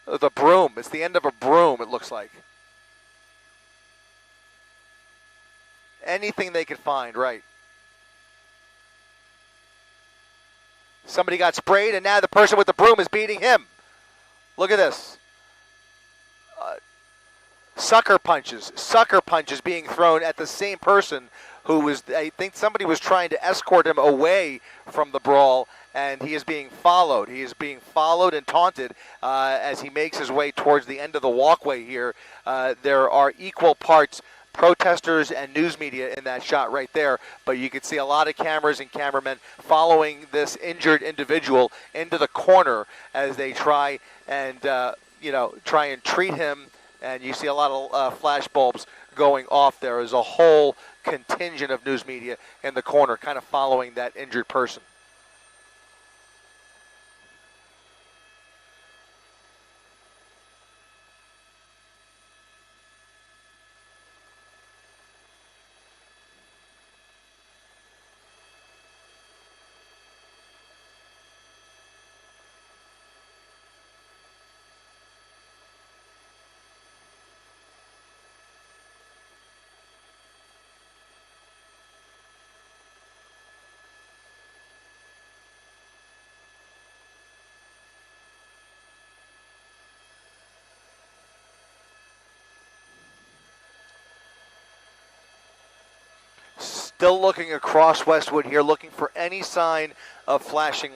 The broom. It's the end of a broom, it looks like. Anything they could find, right. Somebody got sprayed, and now the person with the broom is beating him. Look at this. Sucker punches being thrown at the same person who was, I think somebody was trying to escort him away from the brawl, and he is being followed. He is being followed and taunted as he makes his way towards the end of the walkway here. There are equal parts protesters and news media in that shot right there, but you can see a lot of cameras and cameramen following this injured individual into the corner as they try and treat him. And you see a lot of flash bulbs going off there. There's a whole contingent of news media in the corner kind of following that injured person. Still looking across Westwood here, looking for any sign of flashing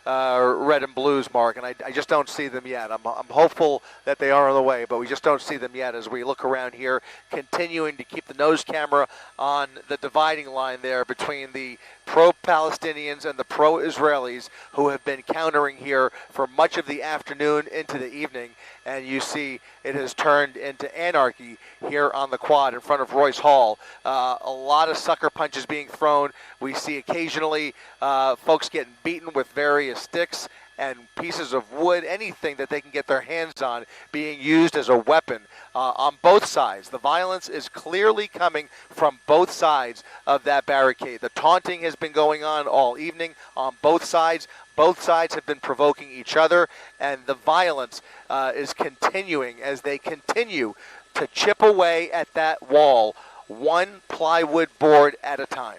red and blues, Mark, and I just don't see them yet. I'm hopeful that they are on the way, but we just don't see them yet as we look around here, continuing to keep the nose camera on the dividing line there between the pro-Palestinians and the pro-Israelis who have been countering here for much of the afternoon into the evening. And you see it has turned into anarchy here on the quad in front of Royce Hall. A lot of sucker punches being thrown. We see occasionally folks getting beaten with various sticks and pieces of wood, anything that they can get their hands on being used as a weapon on both sides. The violence is clearly coming from both sides of that barricade. The taunting has been going on all evening on both sides. Both sides have been provoking each other, and the violence is continuing as they continue to chip away at that wall, one plywood board at a time.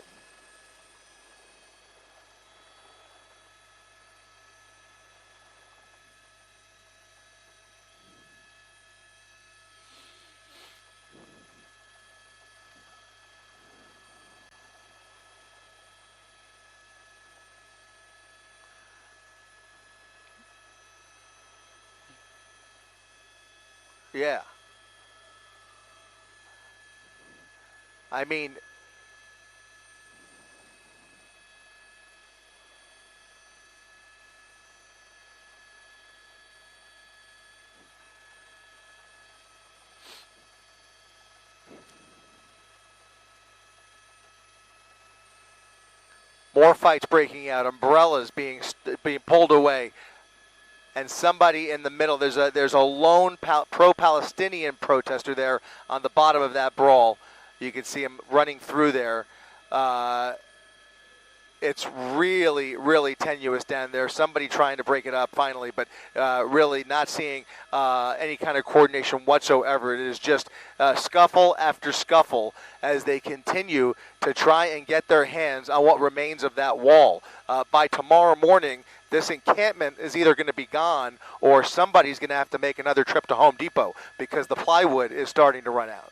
Yeah. I mean, more fights breaking out, umbrellas being pulled away, and somebody in the middle. There's a lone pro-Palestinian protester there on the bottom of that brawl. You can see him running through there. It's really, really tenuous down there. Somebody trying to break it up finally, but really not seeing any kind of coordination whatsoever. It is just scuffle after scuffle as they continue to try and get their hands on what remains of that wall. By tomorrow morning, this encampment is either going to be gone or somebody's going to have to make another trip to Home Depot because the plywood is starting to run out.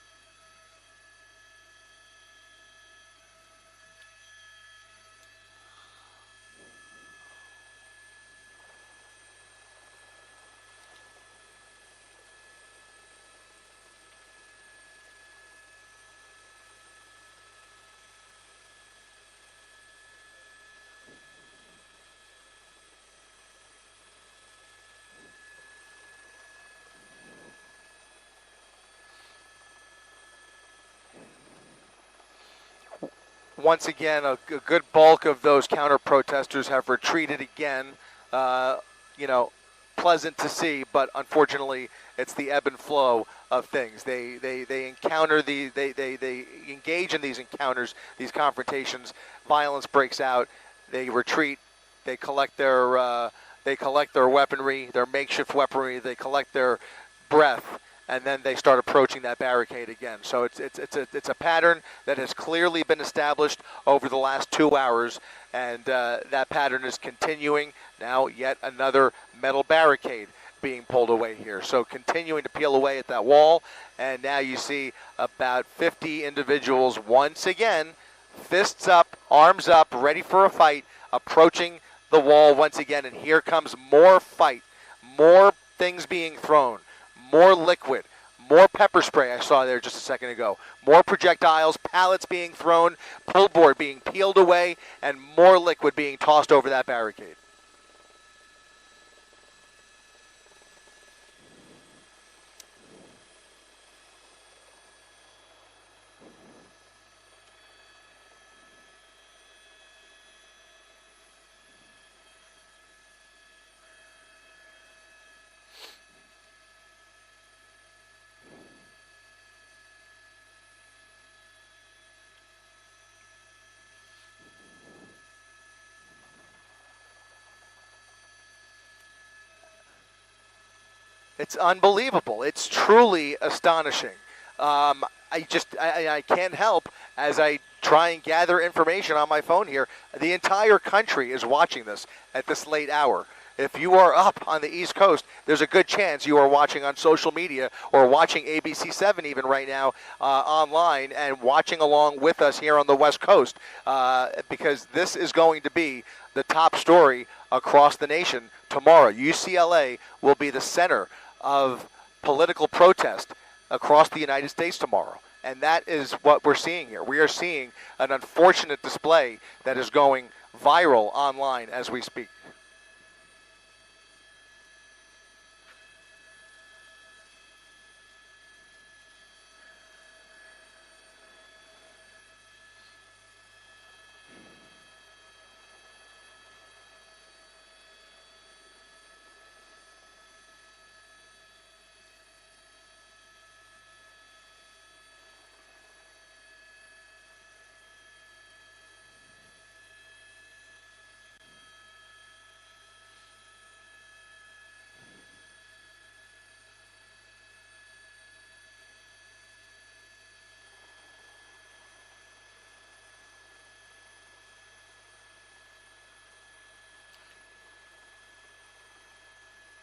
Once again, a good bulk of those counter-protesters have retreated again. Pleasant to see, but unfortunately, it's the ebb and flow of things. They encounter they engage in these encounters, these confrontations. Violence breaks out. They retreat. They collect their they collect their weaponry, their makeshift weaponry, they collect their breath, and then they start approaching that barricade again. So it's a pattern that has clearly been established over the last 2 hours, and that pattern is continuing. Now yet another metal barricade being pulled away here. So continuing to peel away at that wall, and now you see about 50 individuals once again, fists up, arms up, ready for a fight, approaching the wall once again, and here comes more fight, more things being thrown, more liquid, more pepper spray I saw there just a second ago, more projectiles, pallets being thrown, pullboard being peeled away, and more liquid being tossed over that barricade. It's unbelievable. It's truly astonishing. I can't help as I try and gather information on my phone here. The entire country is watching this at this late hour. If you are up on the East Coast, there's a good chance you are watching on social media or watching ABC7 even right now online and watching along with us here on the West Coast because this is going to be the top story across the nation tomorrow. UCLA will be the center of political protest across the United States tomorrow. And that is what we're seeing here. We are seeing an unfortunate display that is going viral online as we speak.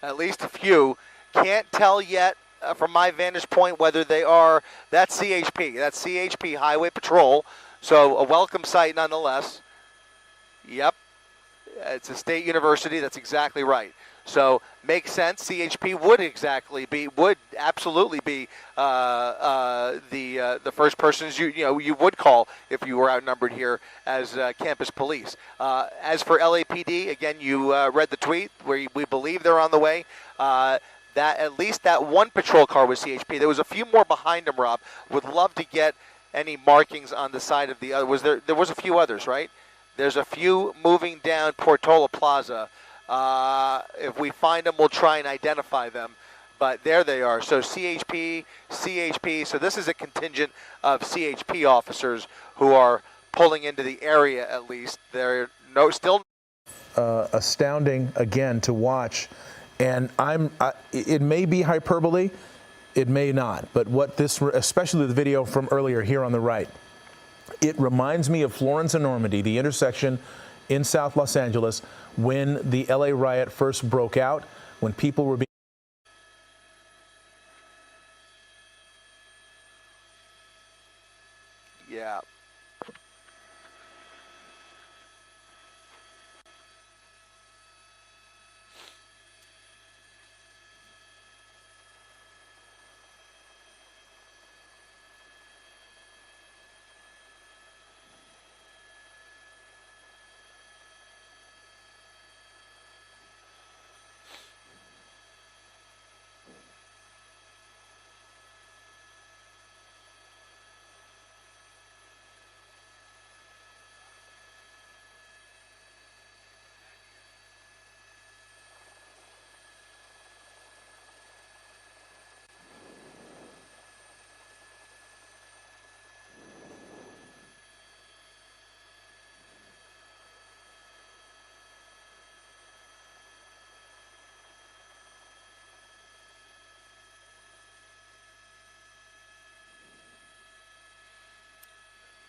At least a few. Can't tell yet from my vantage point whether they are, that's CHP. That's CHP Highway Patrol. So a welcome sight nonetheless. Yep. It's a state university. That's exactly right. So makes sense. CHP would absolutely be the first persons you would call if you were outnumbered here as campus police. As for LAPD, again, you read the tweet where we believe they're on the way. That at least that one patrol car was CHP. There was a few more behind them, Rob. Would love to get any markings on the side of the other. There was a few others, right? There's a few moving down Portola Plaza. If we find them, we'll try and identify them. But there they are. So CHP. So this is a contingent of CHP officers who are pulling into the area at least. They're still astounding again to watch. And it may be hyperbole, it may not. But what this, especially the video from earlier here on the right, it reminds me of Florence and Normandy, the intersection in South Los Angeles, when the LA riot first broke out, when people were being... Yeah.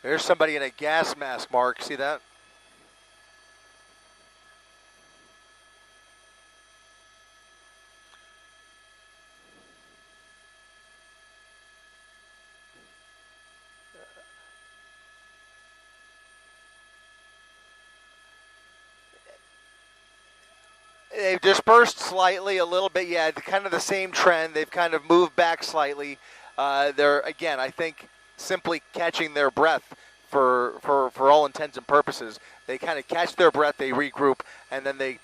There's somebody in a gas mask, Mark. See that? They've dispersed slightly a little bit. Yeah, kind of the same trend. They've kind of moved back slightly. They're, again, I think, simply catching their breath for all intents and purposes. They kind of catch their breath, they regroup, and then they,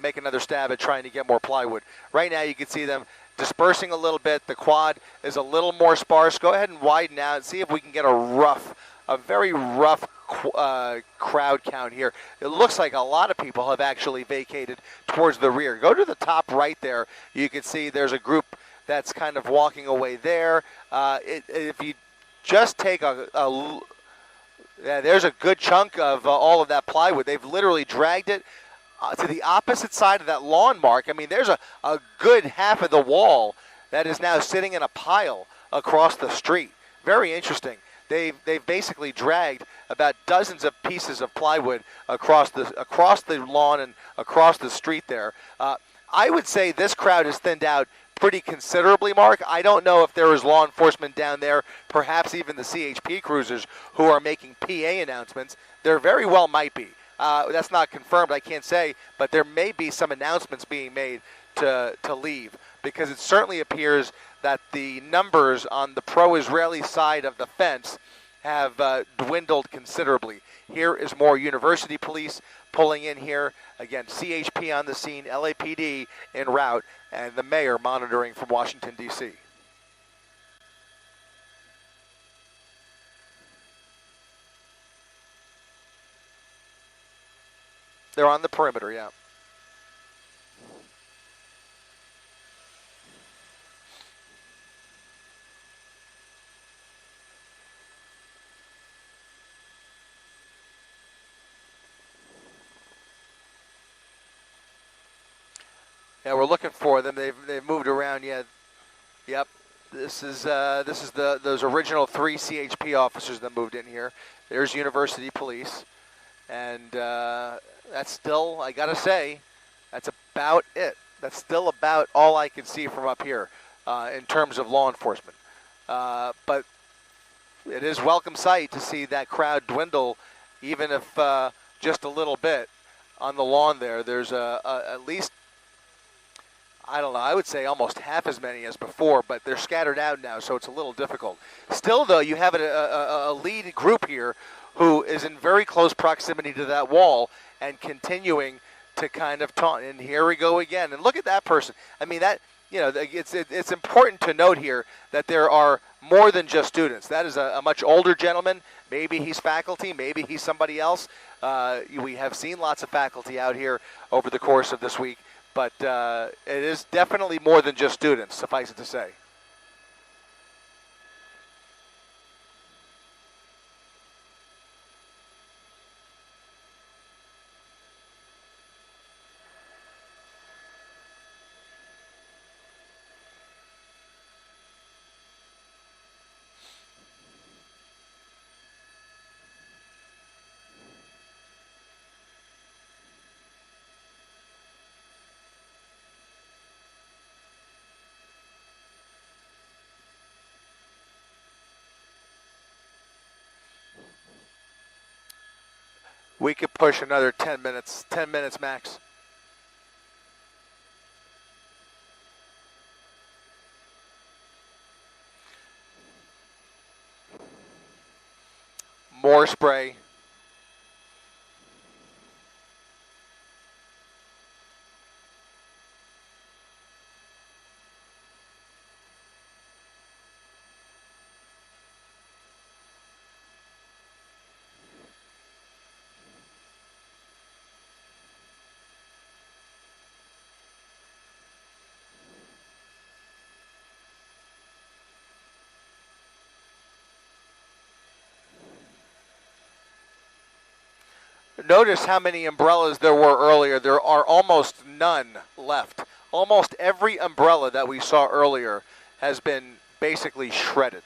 make another stab at trying to get more plywood. Right now you can see them dispersing a little bit. The quad is a little more sparse. Go ahead and widen out and see if we can get a very rough crowd count here. It looks like a lot of people have actually vacated towards the rear. Go to the top right there. You can see there's a group that's kind of walking away there. If you just take there's a good chunk of all of that plywood. They've literally dragged it to the opposite side of that lawn, Mark. I mean, there's a good half of the wall that is now sitting in a pile across the street. Very interesting. They've basically dragged about dozens of pieces of plywood across the lawn and across the street there. I would say this crowd is thinned out pretty considerably, Mark. I don't know if there is law enforcement down there, perhaps even the CHP cruisers who are making PA announcements. There very well might be. That's not confirmed, I can't say, but there may be some announcements being made to leave, because it certainly appears that the numbers on the pro-Israeli side of the fence have dwindled considerably. Here is more university police pulling in here. Again, CHP on the scene, LAPD en route, and the mayor monitoring from Washington, D.C. They're on the perimeter, yeah. Yeah, we're looking for them. They've moved around. Yeah, yep. This is those original 3 CHP officers that moved in here. There's University Police, and that's still, I gotta say, that's about it. That's still about all I can see from up here in terms of law enforcement. But it is welcome sight to see that crowd dwindle, even if just a little bit on the lawn there. There's at least, I don't know, I would say almost half as many as before, but they're scattered out now, so it's a little difficult. Still, though, you have a lead group here who is in very close proximity to that wall and continuing to kind of taunt. And here we go again. And look at that person. I mean, that, it's important to note here that there are more than just students. That is a much older gentleman. Maybe he's faculty. Maybe he's somebody else. We have seen lots of faculty out here over the course of this week. But it is definitely more than just students, suffice it to say. We could push another 10 minutes max. More spray. Notice how many umbrellas there were earlier. There are almost none left. Almost every umbrella that we saw earlier has been basically shredded.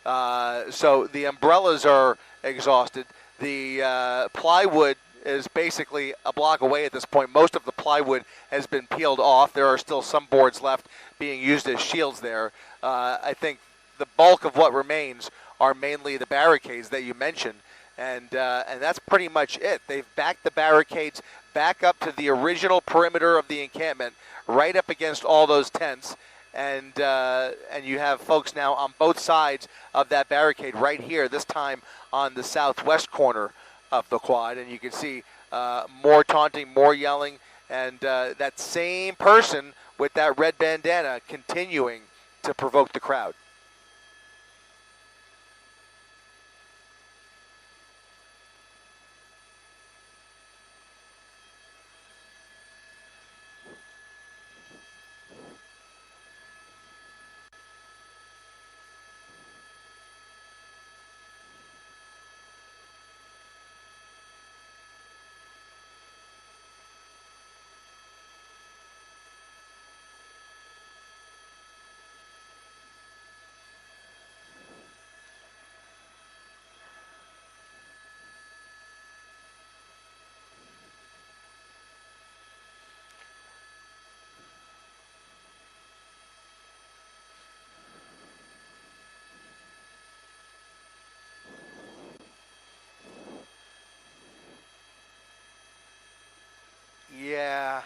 So the umbrellas are exhausted. The plywood is basically a block away at this point. Most of the plywood has been peeled off. There are still some boards left being used as shields there. I think the bulk of what remains are mainly the barricades that you mentioned, and that's pretty much it. They've backed the barricades back up to the original perimeter of the encampment, right up against all those tents, and you have folks now on both sides of that barricade right here, this time on the southwest corner of the quad, and you can see more taunting, more yelling, and that same person with that red bandana continuing to provoke the crowd. Yeah.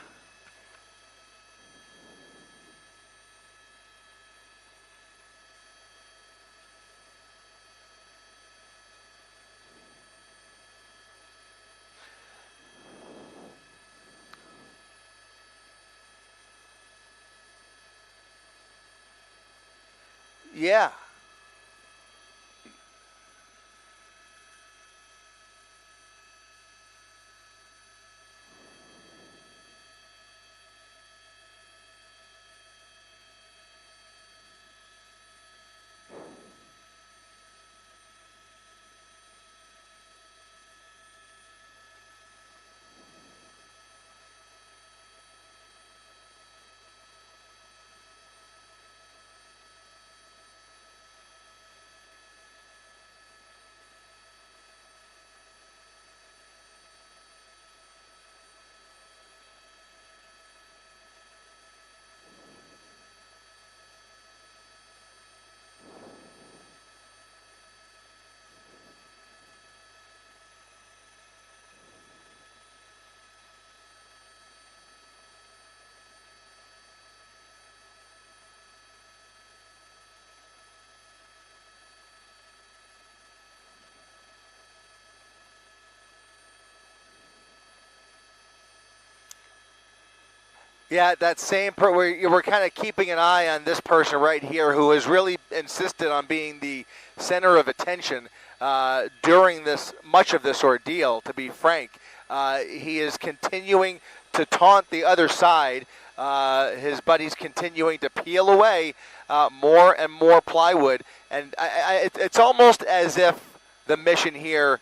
Yeah. Yeah, that same we're kind of keeping an eye on this person right here who has really insisted on being the center of attention during much of this ordeal, to be frank. He is continuing to taunt the other side. His buddy's continuing to peel away more and more plywood. And it's almost as if the mission here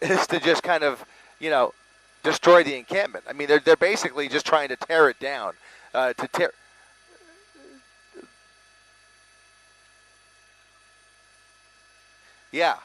is to just kind of, destroy the encampment. I mean, they're basically just trying to tear it down. Yeah.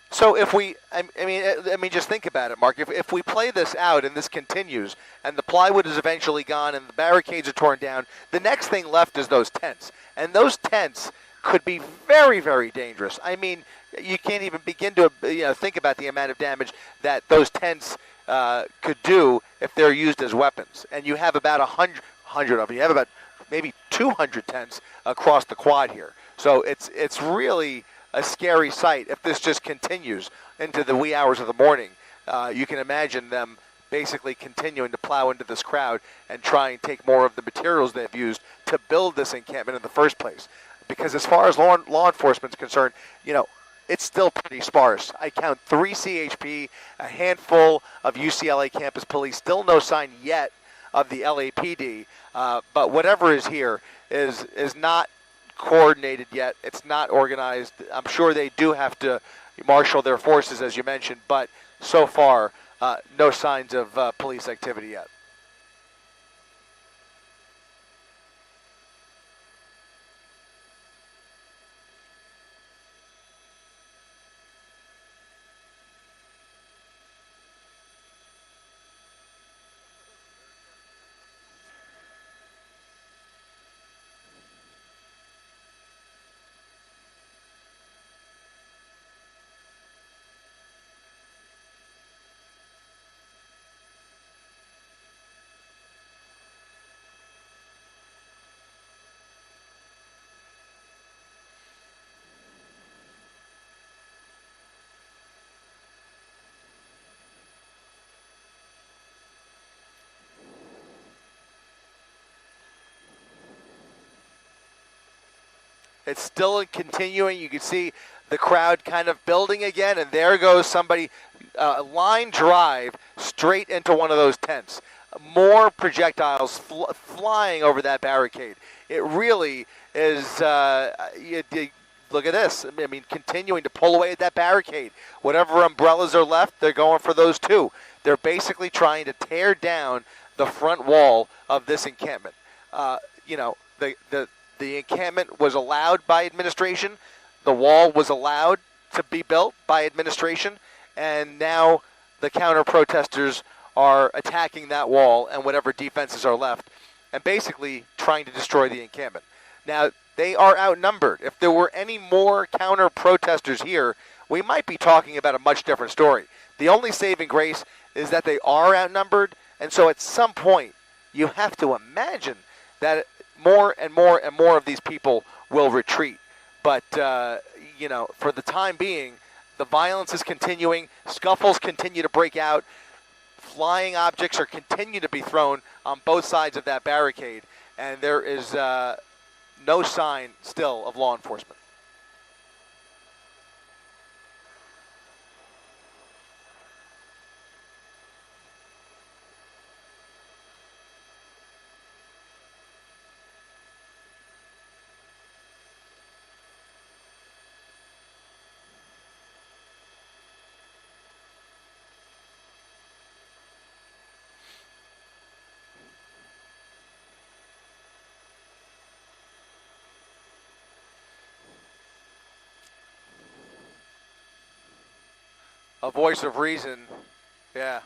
So if I mean, just think about it, Mark. If we play this out and this continues, and the plywood is eventually gone, and the barricades are torn down, the next thing left is those tents, and those tents could be very, very dangerous. I mean, you can't even begin to think about the amount of damage that those tents could do if they're used as weapons. And you have about 100 of them. You have about maybe 200 tents across the quad here. So it's really a scary sight if this just continues into the wee hours of the morning. You can imagine them basically continuing to plow into this crowd and try and take more of the materials they've used to build this encampment in the first place. Because as far as law enforcement's concerned, it's still pretty sparse. I count 3 CHP, a handful of UCLA campus police, still no sign yet of the LAPD. But whatever is here is not coordinated yet. It's not organized. I'm sure they do have to marshal their forces, as you mentioned, but so far no signs of police activity yet. It's still continuing. You can see the crowd kind of building again, and there goes somebody, line drive straight into one of those tents. More projectiles flying over that barricade. It really is, look at this. I mean, continuing to pull away at that barricade. Whatever umbrellas are left, they're going for those too. They're basically trying to tear down the front wall of this encampment. The encampment was allowed by administration. The wall was allowed to be built by administration. And now the counter-protesters are attacking that wall and whatever defenses are left and basically trying to destroy the encampment. Now, they are outnumbered. If there were any more counter-protesters here, we might be talking about a much different story. The only saving grace is that they are outnumbered, and so at some point, you have to imagine that more and more and more of these people will retreat. But, for the time being, the violence is continuing. Scuffles continue to break out. Flying objects are continue to be thrown on both sides of that barricade. And there is no sign still of law enforcement. A voice of reason, yeah.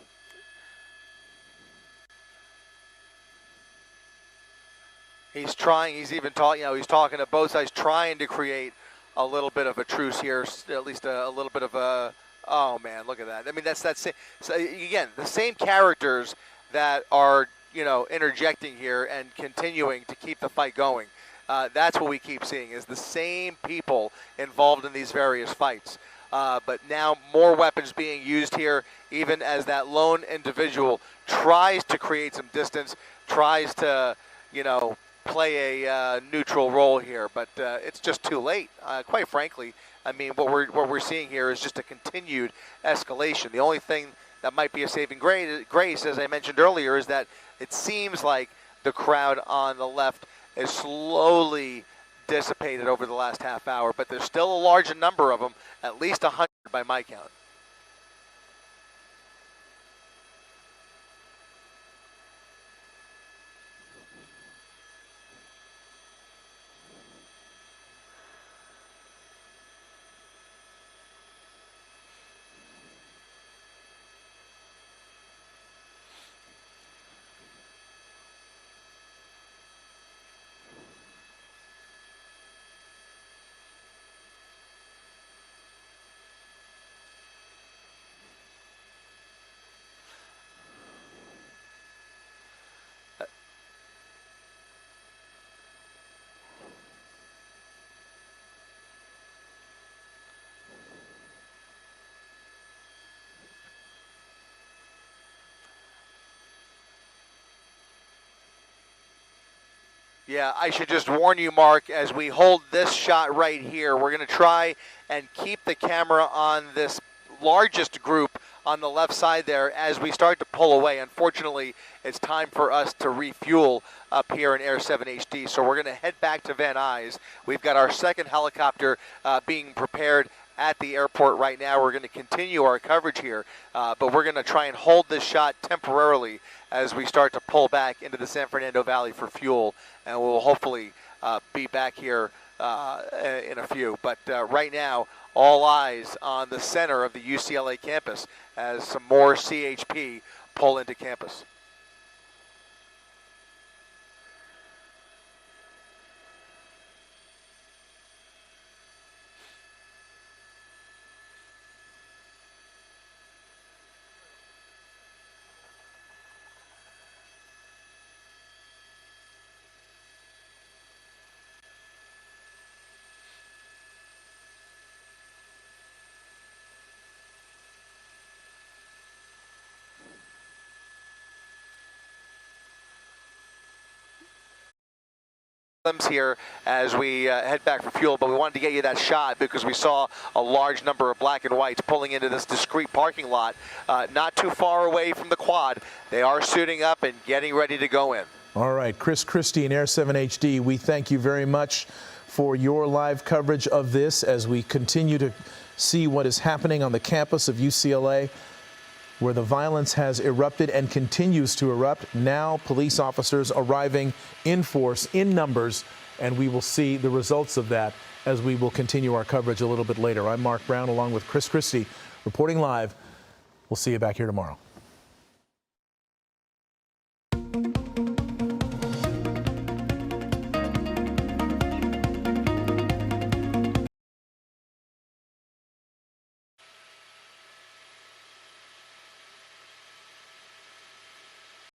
He's trying, he's even talking, he's talking to both sides, trying to create a little bit of a truce here, at least a little bit of a, oh man, look at that. I mean, that's so again, the same characters that are, interjecting here and continuing to keep the fight going. That's what we keep seeing, is the same people involved in these various fights. But now more weapons being used here, even as that lone individual tries to create some distance, tries to, play a neutral role here. But it's just too late, quite frankly. I mean, what we're seeing here is just a continued escalation. The only thing that might be a saving grace, as I mentioned earlier, is that it seems like the crowd on the left is slowly dissipated over the last half hour, but there's still a large number of them, at least 100 by my count. Yeah, I should just warn you, Mark, as we hold this shot right here, we're going to try and keep the camera on this largest group on the left side there as we start to pull away. Unfortunately, it's time for us to refuel up here in Air 7 HD. So we're going to head back to Van Nuys. We've got our second helicopter being prepared at the airport right now. We're going to continue our coverage here, but we're going to try and hold this shot temporarily as we start to pull back into the San Fernando Valley for fuel, and we'll hopefully be back here in a few. But right now, all eyes on the center of the UCLA campus as some more CHP pull into campus. Here as we head back for fuel, but we wanted to get you that shot because we saw a large number of black and whites pulling into this discrete parking lot not too far away from the quad. They are suiting up and getting ready to go in. All right, Chris Christie in Air 7 HD, we thank you very much for your live coverage of this as we continue to see what is happening on the campus of UCLA, where the violence has erupted and continues to erupt. Now police officers arriving in force, in numbers, and we will see the results of that as we will continue our coverage a little bit later. I'm Mark Brown along with Chris Christie reporting live. We'll see you back here tomorrow.